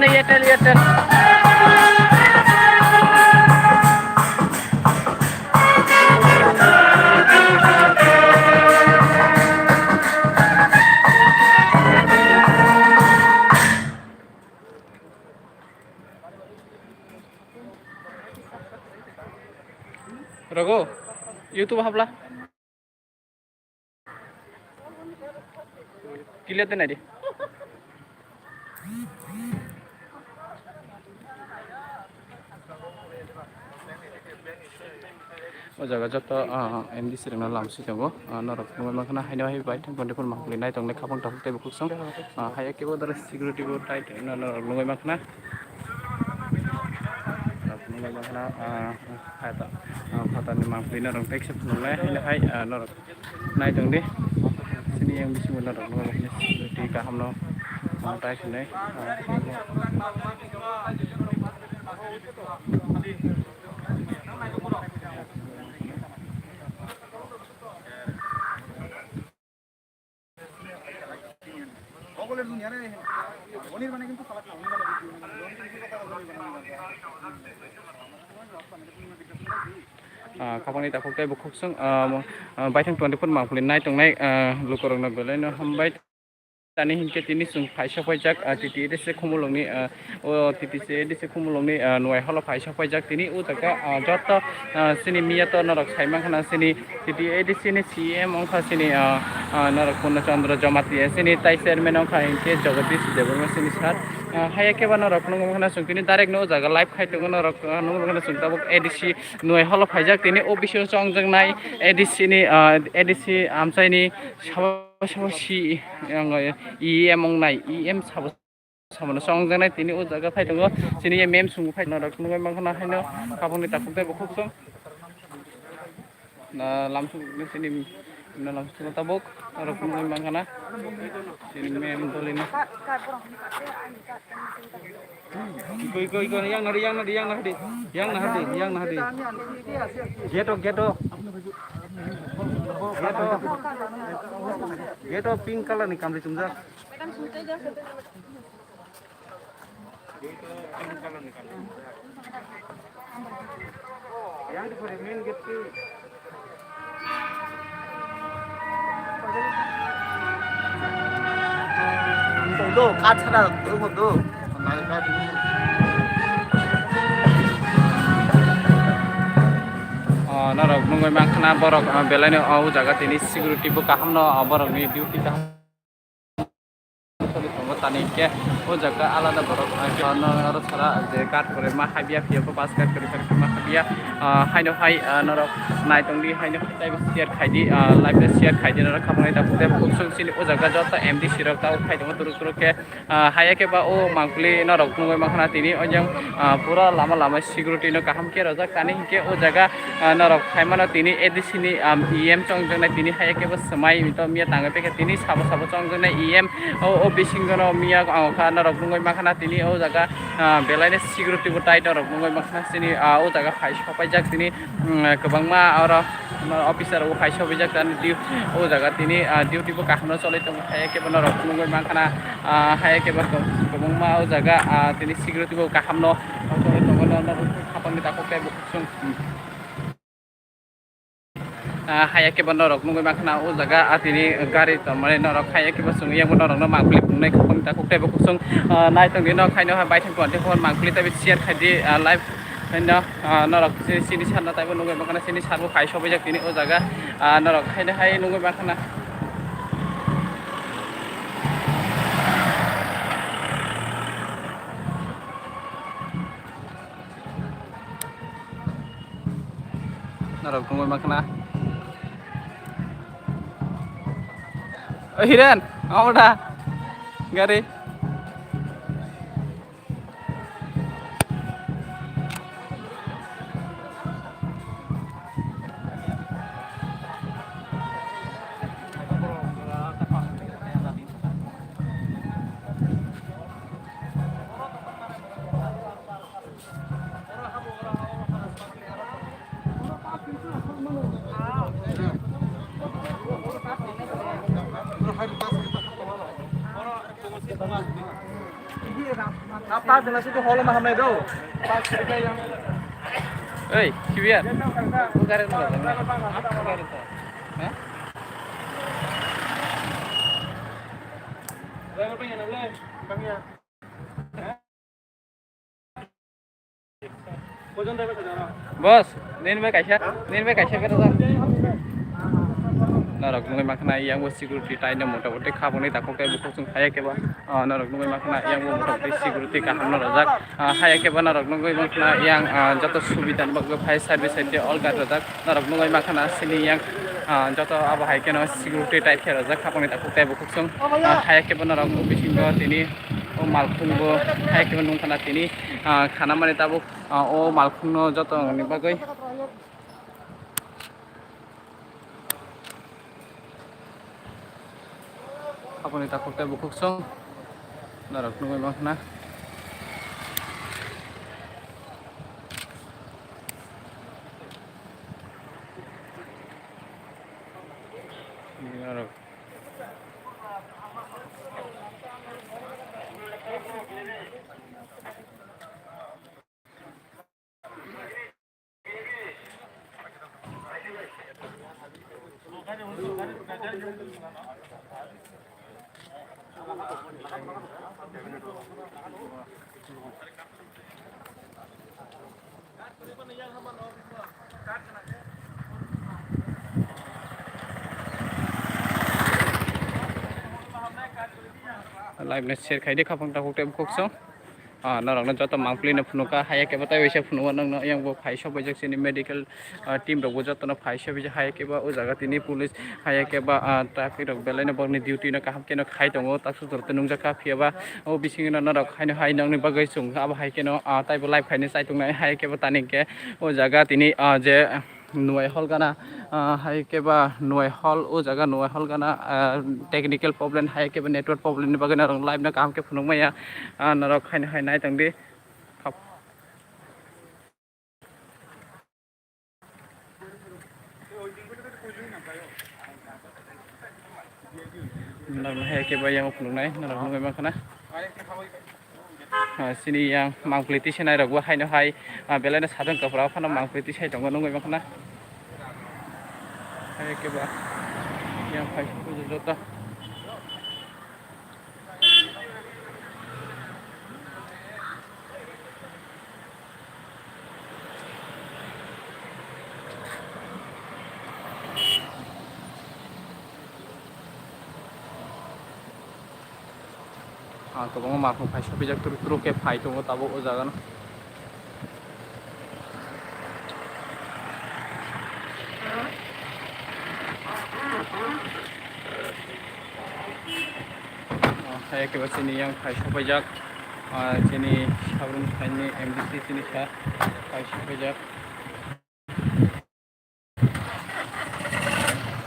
mana Airtel. Rogo, YouTube habla. Kilihatin aja. O jaga joto MDC rena Lamswk tango norok mangkhana haino hai bai thang konde pon mangkli nai tongne khapang tak tai bukhuk song haya kebo dar security bo tight norok lungai mangkhana lungai mangkhana hata phata ni mangkli norok except lungai haino hai norok nai tongde sini yang bisi norok lungai mangkhana security kaham no tai sinai khapang ni takhok tai bukhuk song baithang 24 mangpli nai tongnai lukorok na golai no hambai tani hinke tini sung phaisa phaijak titi edese khumulongni o titi se edese khumulongni nuai holo phaisa phaijak tini u taka joto sini miyato norok saimang khana sini titi edese ni CM ongkha sini norok Purna Chandra Jamati sini tai chairman ongkha hinke Jagadish Devarma sini sar haya ke bana rok nung khana sung tini direct no jaga live khai tongo norok nung khana sung tabuk edc nuai holo phaijak tini o bisio chongjang nai edc ni edc amchai ni si yang EM ong nai EM sabo samano songjang nai tini o jaga phai tongo sini mem sung phai norok nung mangkhana haino kapongni takuk tai bukhuk song na Lamswk sini na Lamswk tabuk norok nung mangkhana sini mem dolina Iko yang nadi geto pink color nih kamri cumza yang di main gitu itu kaca tuh norok nungoi mangkhana borok belai au jaga tini security bo kaham no borok ni duty ta tani ke o jaga alada borok aro sara je card kore ma habia pia ko pass card kore ma habia haino hai norok nai tongdi haino tai share khaidi live share khaidi norok khamai ta pute khusung sini o jaga jota MD sirok ta khai dong turuk ke haya ke ba o mangkli norok nungoi mangkhana tini o jang pura lama security no kaham ke rajak tani ke o jaga norok khaimano tini edc ni EM chongjang nai tini haya ke ba samai mito mia tanga pe ke tini sabo chongjang nai EM o bisingono mia kha norok nungoi mangkhana tini o jaga belai security bo tight norok nungoi mangkhana sini o jaga phai sopaijak tini kobangma aro officer o phai sopaijak tani o jaga tini duty bo kahno cholai tong haya ke ba norok nungoi mangkhana haya ke ba kobangma o jaga tini security bo kahamno cholai tong norok khapangni takok tai bukhsung haya ke ba norok nungoi mangkhana o jaga tini gari tomare norok haya ke ba sung yang norok no mangpli pungnai khapang ta koktai bo kusung nai tong dino khaino ha bai thang konte phone mangpli ta share khaidi live haino norok sini sanna tai bo nungoi mangkhana sini sarbo khai sobai jak tini o jaga norok khaino hai nungoi mangkhana norok nungoi mangkhana Hiren, udah, gari. Apa jelas itu holo maham itu. Oi, kibiar. Bukarin mo lang. Bukarin to. Ha? Bos, nin be kaisa bera narok nungai makna yang bo security taina motamuti khaboni takoktai bukung haya keba narok nungai makna yang bo motamuti security kaham no rajak haya keba narok nungai makna yang joto subida bagbe fire service ite all gar rajak narok nungai makna sini yang joto abo hai keno security tait khe rajak khaboni takoktai bukung haya keba narok bisingo tini o malkhungbo haya keba nungkhana tini khana mane tabuk o malkhungno joto ni bagoi Apa nih takutnya bukuk song, narak nunggu makna. Ini narak. Live net share khai de khapang takukte bukuk song narok na joto mangpli na phunuka haya ke batai wese phunuwa nang na yang bo phai so bajak sini medical team rok bo joto na phai so bija haya ke ba o jaga tini police haya ke ba traffic rok belai na bogni duty na kaham ke no khai tongo taksu dorte nungjaka phiaba o bising na narok khaino hai nang ni bagai chung aba hai ke no tai bo live khaini sai tung na haya ke ba tani ke o jaga tini je Nuai hall gana hai ke ba Nuai hall o jaga Nuai hall gana technical problem hai ke ba network problem ni bagai na rong live na kaham ke phunung maya narok khaino hai nai tang di narok hai ke ba yang phunung nai narok nungai ma khana sini yang mangpliti senai rok bo haino hai belai na sadang kapra phana mangpliti sai tongo nungai ma khana hai ke ba yang phai ko jota Kebang maklum phai sopi jak turu ke phai tongo tabo o jaga no saya ke sini yang phai sopi jak sini sabrun phai MDC sini sa phai sopi jak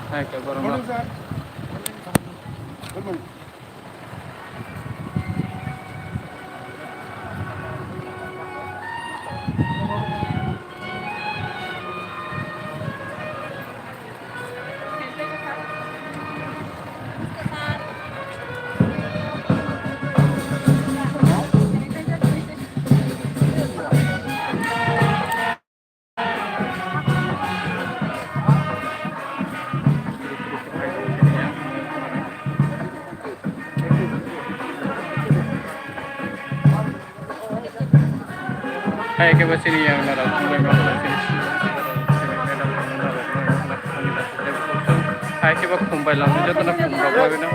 saya ke barang Hai ke sini yang narok nungai ma khana sini hai ke ba khumbai lang joto na khumba ba na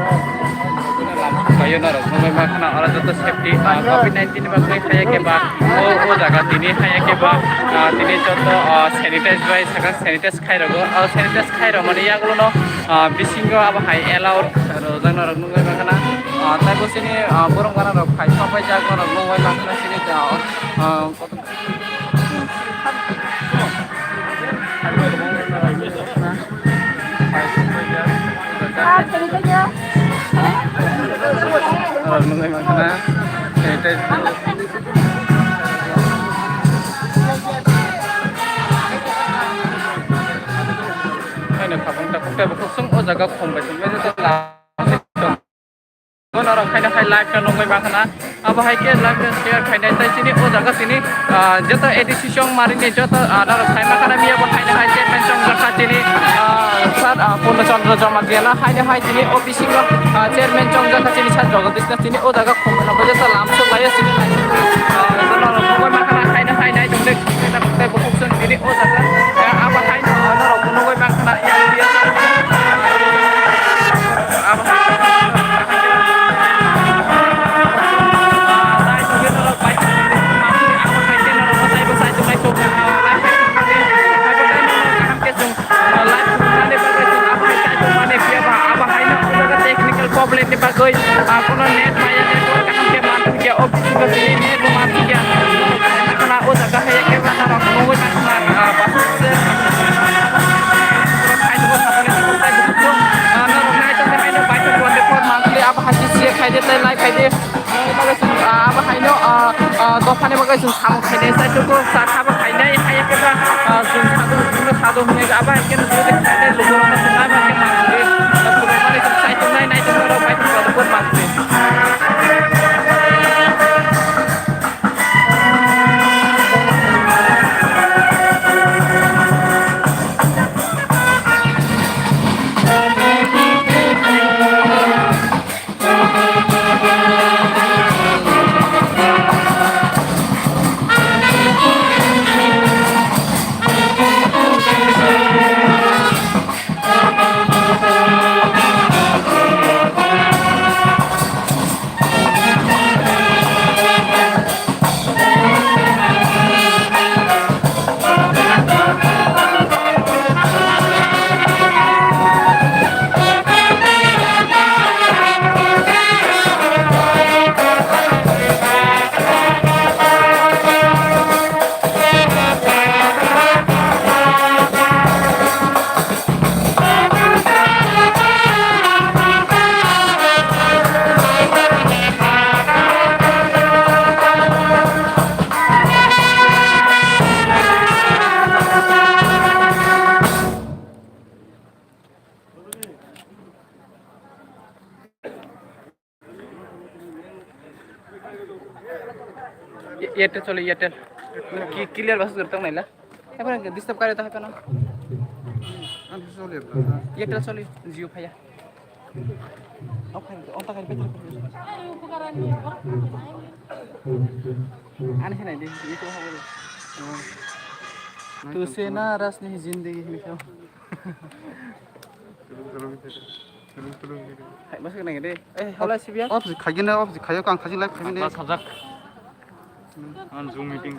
Lamswk yo narok nungai ma khana ara joto safety COVID-19 ba kai haya ke ba o jaga tini haya ke ba tini joto sanitize bai saka sanitize khai rogo sanitize khai ro mane yagulo no bisingo aba hai allowed jang narok nungai ma khana tai bo sini borong gana rok khai sabai jago narok nungai ma khana sini nungai ma khana haino khapang takukte bukuk sung o jaga khombai sung me joto la narok khaino khai live ka nungai ma khana aba hai ke live share khainai tai sini o jaga sini joto edc song marini joto naro saima kana miya bo haina hai chairman chong jaka sini sar purno chandra jama gela haina hai sini office ko chairman chong jaka sini sar jagadish na sini o jaga khomna bo joto lamswk laya sini naro khomoi makana haina haina jongde kita tai bo khokson sini o jaga aba haina naro khomoi makana yang dia problem ni bagoy kono net maya network kaham ke mantu ke office ko sini net mo mantu ke kana o jaga hai ke bana rak mo na kana basus se khai do sapane ko tai bu na ro nai to hai no bai to wonde for monthly aba hasi se khai de tai lai khai de bagai sun aba hai no dofane bagai sun sam khai de sai to ko sa kha ba khai nai hai ke ba sun sadu hune aba ke no de khai de lu na sunai ba ke mantu sai to nai nai to ro bai to ko mantu Airtel चलो Airtel की clear बस करता हूँ ना এখন disturb করে তো কেন एयरटेल चलो जियो भाया आने से नहीं दे ये तो हो तो से ना रस नहीं जिंदगी में क्यों बस नहीं दे हला सिबिया ऑफिस खाइए ना ऑफिस खाइए काम खाजी लाइव खाइए बस हजाक on Zoom meeting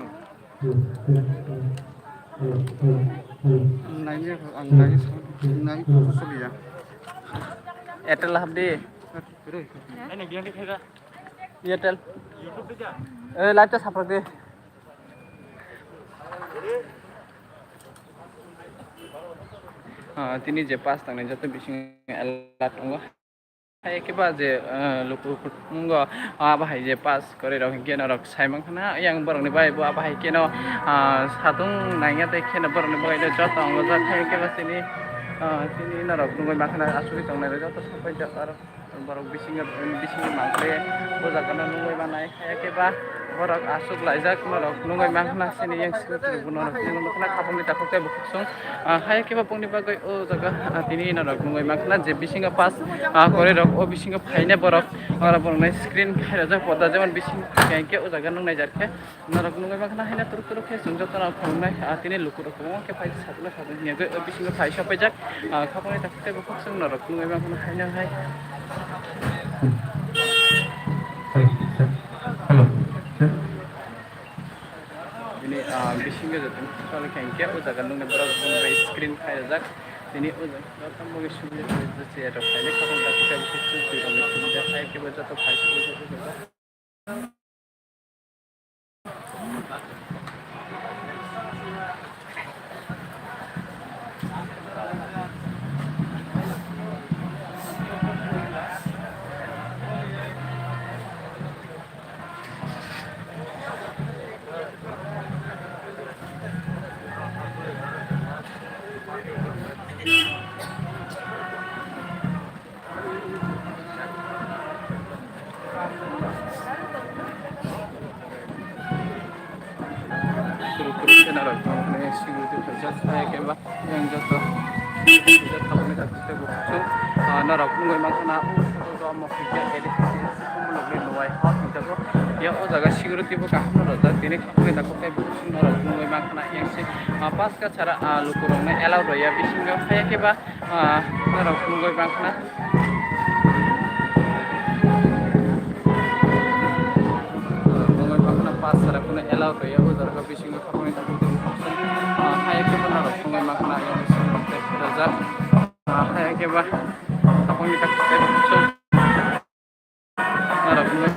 नाइए नाइए सोलिया एयरटेल हबदे एने गियान दिखाएगा एयरटेल YouTube पे जा ए लाइव ता सापक दे तिनी जे पास थांनाय जतो बिसिं एलाट दङ हाय के बाजे लोको मुंग बाहाय जे पास करे रख केन रख साइमन खना yang barang bai bo बाहाय केन साtung नाइया ते केन barang bai ले जत अंग जा हाय के बासिनी तिनी न रख नुगै माखना आसुरि तंनाय जत सबै जा आरो barang बिसिं मांगले बोजा kana नुगै बानाय हाय के बा barang asuk laijak न रख नुगै माखना सिनि yang सिनि बुनो रख नुगै माखना खाबुनि ताखोते बुखसं हाय के बा पनि बागै ओ जागा तिनी न रख नुगै माखना जे बिसिं पास करे रख ओ बिसिं फाइने बरक और बरनाय स्क्रिन खायरा जा पदा जेमन बिसिं के ओ जागा नंनाय जारखे न रख नुगै माखना हायना तुरु खे जों जतना खंनाय तिनी लुकु रख के फाइ सातला सातला हियागै बिसिं फाइ सपाय जाक खाबुनि ताखोते बुखसं न रख नुगै माखना हायना hi hello ini bising aja tuh soalnya kengkya udah kan nunggu berapa screen kayak zak ini udah kan mau sudah sih ada kayak kalau tak kita bisa sih kalau sudah kayak kita baca tuh kayak gitu na rok ne security phaisa sai ke ba yang joto thaboni takte bo chung na rok ngoi ma khana to mo khike edit kumulok le nuai hot jago ya o jaga security bo kaham na rok tini thaboni takte bo chung na rok ngoi ma khana yang se pas ka chara lukurong ne allow roya bisingo sai ke ba na rok ngoi ma khana pas sara kuna allow to ya udar ka bisingo khaponi ta kudu hai ke bana ro khungai makna ya bising te razar hai ke ba khaponi ta kudu so ro khungai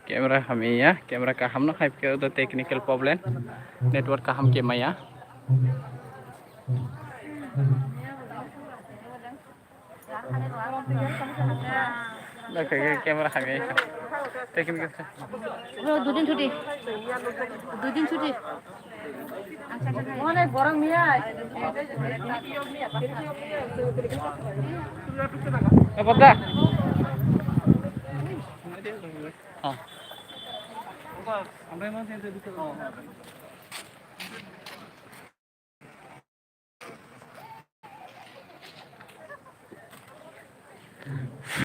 camera kami ya camera kaham na hype ke the technical problem network kaham ke maya camera kami technical দুদিন ছুটি দুদিন ছুটি অনেক গরম নিয়ে Apa dah?